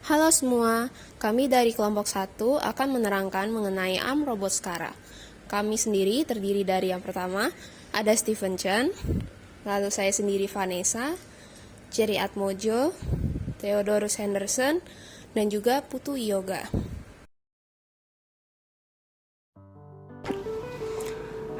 Halo semua, kami dari kelompok 1 akan menerangkan mengenai ARM Robot Skara. Kami sendiri terdiri dari yang pertama, ada Stephen Chen, lalu saya sendiri Vanessa, Jerry Atmojo, Theodorus Henderson, dan juga Putu Yoga.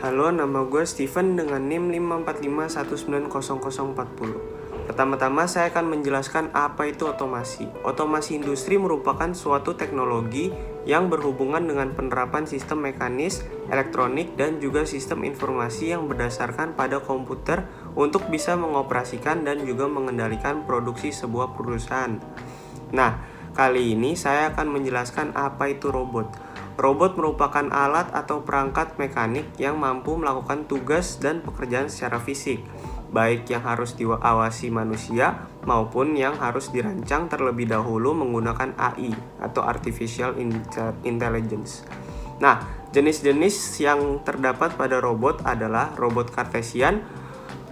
Halo, nama gue Steven dengan NIM 545190040. Pertama-tama saya akan menjelaskan apa itu otomasi. Otomasi industri merupakan suatu teknologi yang berhubungan dengan penerapan sistem mekanis, elektronik, dan juga sistem informasi yang berdasarkan pada komputer untuk bisa mengoperasikan dan juga mengendalikan produksi sebuah perusahaan. Nah, kali ini saya akan menjelaskan apa itu robot. Robot merupakan alat atau perangkat mekanik yang mampu melakukan tugas dan pekerjaan secara fisik, baik yang harus diawasi manusia maupun yang harus dirancang terlebih dahulu menggunakan AI atau Artificial Intelligence. Nah, jenis-jenis yang terdapat pada robot adalah robot Cartesian,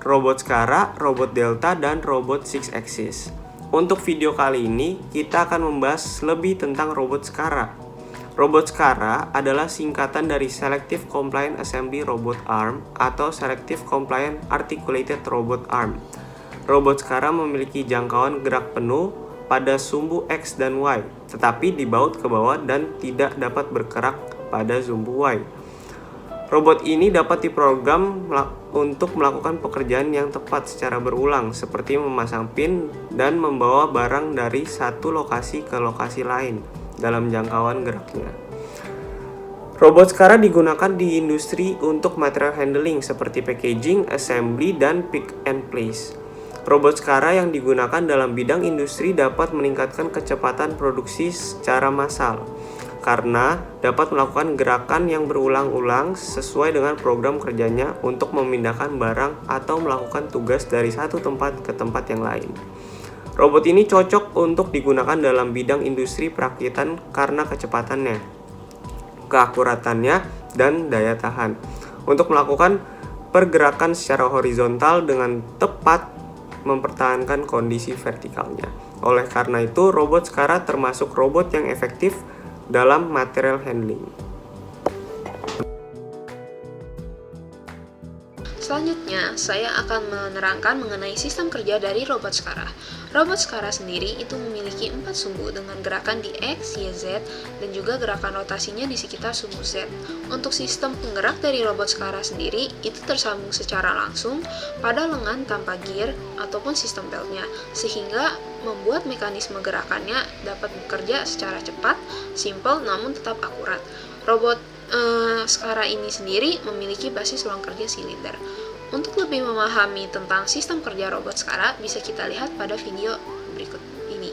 robot Skara, robot Delta, dan robot Six Axis. Untuk video kali ini, kita akan membahas lebih tentang robot Skara. Robot Skara adalah singkatan dari Selective Compliant Assembly Robot Arm atau Selective Compliant Articulated Robot Arm. Robot Skara memiliki jangkauan gerak penuh pada sumbu X dan Y, tetapi dibaut ke bawah dan tidak dapat bergerak pada sumbu Y. Robot ini dapat diprogram untuk melakukan pekerjaan yang tepat secara berulang, seperti memasang pin dan membawa barang dari satu lokasi ke lokasi lain dalam jangkauan geraknya. Robot Skara digunakan di industri untuk material handling seperti packaging, assembly, dan pick and place. Robot Skara yang digunakan dalam bidang industri dapat meningkatkan kecepatan produksi secara massal karena dapat melakukan gerakan yang berulang-ulang sesuai dengan program kerjanya untuk memindahkan barang atau melakukan tugas dari satu tempat ke tempat yang lain. Robot ini cocok untuk digunakan dalam bidang industri perakitan karena kecepatannya, keakuratannya, dan daya tahan untuk melakukan pergerakan secara horizontal dengan tepat mempertahankan kondisi vertikalnya. Oleh karena itu, robot Skara termasuk robot yang efektif dalam material handling. Selanjutnya, saya akan menerangkan mengenai sistem kerja dari robot Skara. Robot Skara sendiri itu memiliki 4 sumbu dengan gerakan di X, Y, Z, dan juga gerakan rotasinya di sekitar sumbu Z. Untuk sistem penggerak dari robot Skara sendiri, itu tersambung secara langsung pada lengan tanpa gear ataupun sistem beltnya, sehingga membuat mekanisme gerakannya dapat bekerja secara cepat, simple, namun tetap akurat. Robot Skara ini sendiri memiliki basis ruang kerja silinder. Untuk lebih memahami tentang sistem kerja robot Skara, bisa kita lihat pada video berikut ini.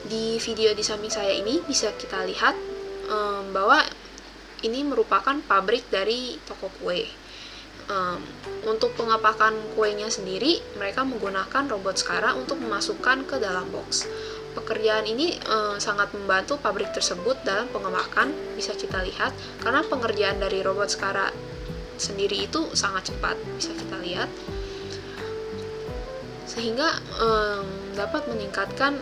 Di video di samping saya ini bisa kita lihat bahwa ini merupakan pabrik dari toko kue. Untuk pengepakan kuenya sendiri, mereka menggunakan robot Skara untuk memasukkan ke dalam box. Pekerjaan ini sangat membantu pabrik tersebut dalam pengepakan, bisa kita lihat, karena pengerjaan dari robot Skara sendiri itu sangat cepat, bisa kita lihat, sehingga dapat meningkatkan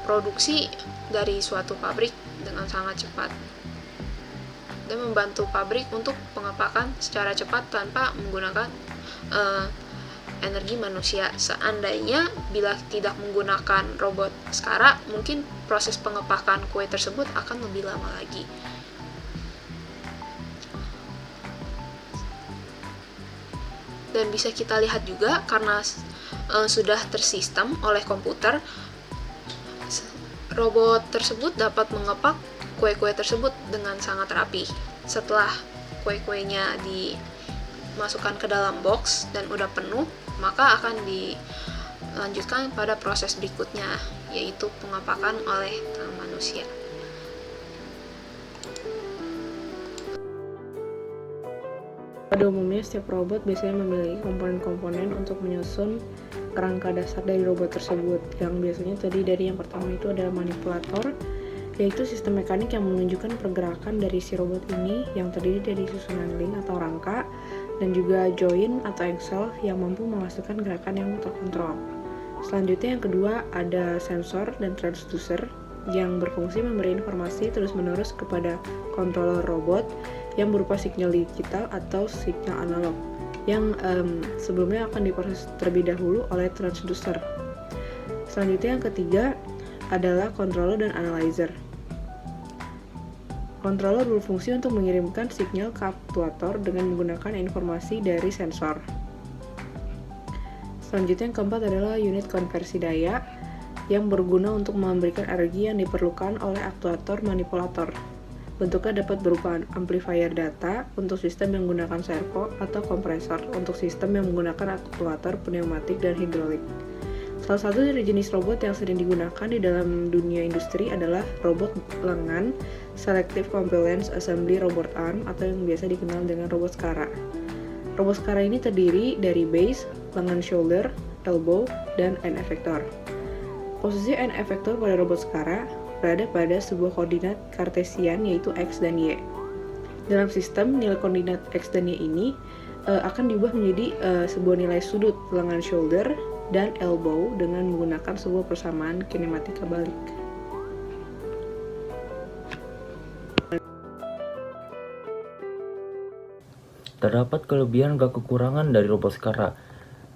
produksi dari suatu pabrik dengan sangat cepat dan membantu pabrik untuk pengepakan secara cepat tanpa menggunakan energi manusia. Seandainya bila tidak menggunakan robot Skara, mungkin proses pengepakan kue tersebut akan lebih lama lagi. Dan bisa kita lihat juga karena sudah tersistem oleh komputer, robot tersebut dapat mengepak kue-kue tersebut dengan sangat rapi. Setelah kue-kuenya dimasukkan ke dalam box dan udah penuh, maka akan dilanjutkan pada proses berikutnya, yaitu pengepakan oleh tangan manusia. Pada umumnya, setiap robot biasanya memiliki komponen-komponen untuk menyusun kerangka dasar dari robot tersebut, yang biasanya tadi dari yang pertama itu adalah manipulator, yaitu sistem mekanik yang menunjukkan pergerakan dari si robot ini yang terdiri dari susunan link atau rangka, dan juga join atau axle yang mampu menghasilkan gerakan yang terkontrol. Selanjutnya yang kedua ada sensor dan transducer yang berfungsi memberi informasi terus-menerus kepada controller robot yang berupa sinyal digital atau sinyal analog yang sebelumnya akan diproses terlebih dahulu oleh transducer. Selanjutnya yang ketiga adalah controller dan analyzer. Controller berfungsi untuk mengirimkan sinyal ke aktuator dengan menggunakan informasi dari sensor. Selanjutnya yang keempat adalah unit konversi daya yang berguna untuk memberikan energi yang diperlukan oleh aktuator manipulator. Bentuknya dapat berupa amplifier data untuk sistem yang menggunakan servo atau kompresor untuk sistem yang menggunakan aktuator pneumatik dan hidrolik. Salah satu dari jenis robot yang sering digunakan di dalam dunia industri adalah robot lengan Selective Compliance Assembly Robot Arm atau yang biasa dikenal dengan robot SCARA. Robot SCARA ini terdiri dari base, lengan shoulder, elbow, dan end effector. Posisi end effector pada robot SCARA berada pada sebuah koordinat kartesian yaitu X dan Y. Dalam sistem, nilai koordinat X dan Y ini akan diubah menjadi sebuah nilai sudut lengan shoulder dan elbow dengan menggunakan sebuah persamaan kinematika balik. Terdapat kelebihan dan kekurangan dari robot SCARA.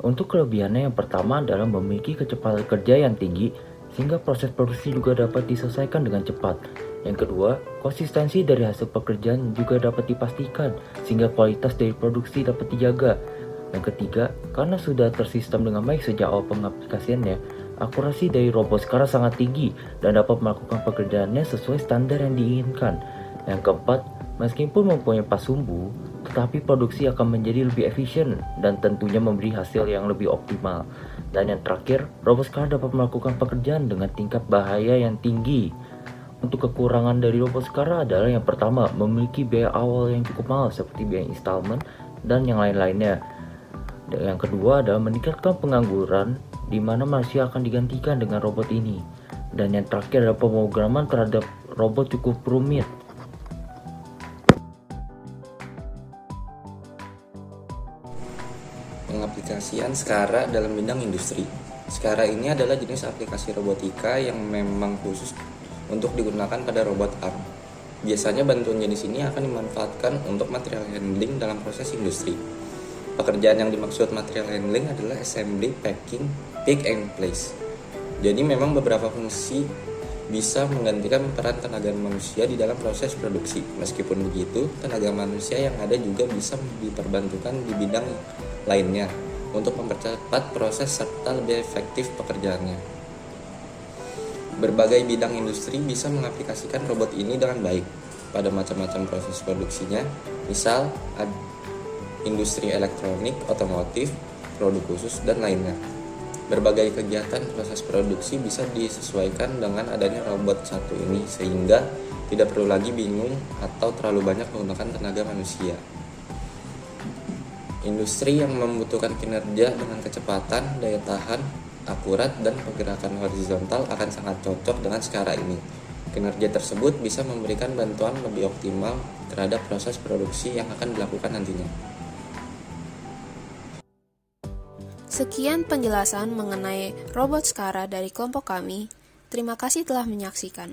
Untuk kelebihannya yang pertama adalah memiliki kecepatan kerja yang tinggi sehingga proses produksi juga dapat diselesaikan dengan cepat. Yang kedua, konsistensi dari hasil pekerjaan juga dapat dipastikan sehingga kualitas dari produksi dapat dijaga. Yang ketiga, karena sudah tersistem dengan baik sejak awal pengaplikasiannya, akurasi dari robot SCARA sangat tinggi dan dapat melakukan pekerjaannya sesuai standar yang diinginkan. Yang keempat, meskipun mempunyai pas sumbu, tetapi produksi akan menjadi lebih efisien dan tentunya memberi hasil yang lebih optimal. Dan yang terakhir, robot SCARA dapat melakukan pekerjaan dengan tingkat bahaya yang tinggi. Untuk kekurangan dari robot SCARA adalah yang pertama, memiliki biaya awal yang cukup mahal seperti biaya installment dan yang lain-lainnya. Dan yang kedua adalah meningkatkan pengangguran di mana manusia akan digantikan dengan robot ini. Dan yang terakhir adalah pemrograman terhadap robot cukup rumit. Pengaplikasian SCARA dalam bidang industri. SCARA ini adalah jenis aplikasi robotika yang memang khusus untuk digunakan pada robot arm. Biasanya bantuan jenis ini akan dimanfaatkan untuk material handling dalam proses industri. Pekerjaan yang dimaksud material handling adalah assembly, packing, pick and place. Jadi memang beberapa fungsi bisa menggantikan peran tenaga manusia di dalam proses produksi. Meskipun begitu, tenaga manusia yang ada juga bisa diperbantukan di bidang lainnya untuk mempercepat proses serta lebih efektif pekerjaannya. Berbagai bidang industri bisa mengaplikasikan robot ini dengan baik pada macam-macam proses produksinya, misal industri elektronik, otomotif, produk khusus, dan lainnya. Berbagai kegiatan proses produksi bisa disesuaikan dengan adanya robot satu ini sehingga tidak perlu lagi bingung atau terlalu banyak menggunakan tenaga manusia. Industri yang membutuhkan kinerja dengan kecepatan, daya tahan, akurat, dan pergerakan horizontal akan sangat cocok dengan SCARA ini. Kinerja tersebut bisa memberikan bantuan lebih optimal terhadap proses produksi yang akan dilakukan nantinya. Sekian penjelasan mengenai robot SCARA dari kelompok kami. Terima kasih telah menyaksikan.